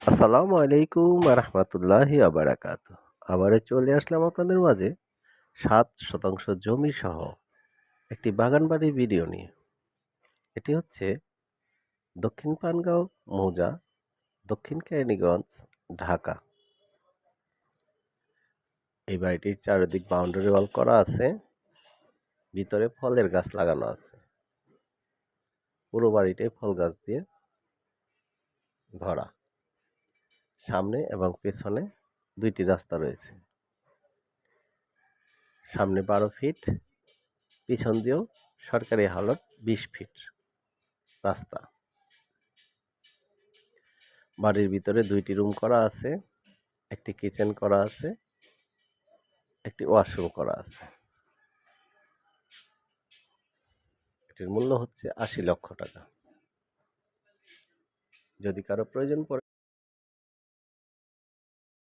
আসসালামু আলাইকুম রহমতুল্লাহি আবারাকাত। আবারও চলে আসলাম আপনাদের মাঝে ৭ শতাংশ জমি সহ একটি বাগান বাড়ির ভিডিও নিয়ে। এটি হচ্ছে দক্ষিণ পানগাঁও মৌজা, দক্ষিণ কেরানীগঞ্জ, ঢাকা। এই বাড়িটির চারিদিক বাউন্ডারি ওয়াল করা আছে, ভিতরে ফলের গাছ লাগানো আছে। পুরো বাড়িটাই ফল গাছ দিয়ে ভরা। সামনে এবং পেছনে ২টি রাস্তা রয়েছে। সামনে ১২ ফিট, পিছন দিয়েও সরকারি হালত ২০ ফিট রাস্তা। বাড়ির ভিতরে ২টি রুম করা আছে, একটি কিচেন করা আছে, একটি ওয়াশরুম করা আছে। এটির মূল্য হচ্ছে ৮০ লক্ষ টাকা। যদি কারো প্রয়োজন পড়ে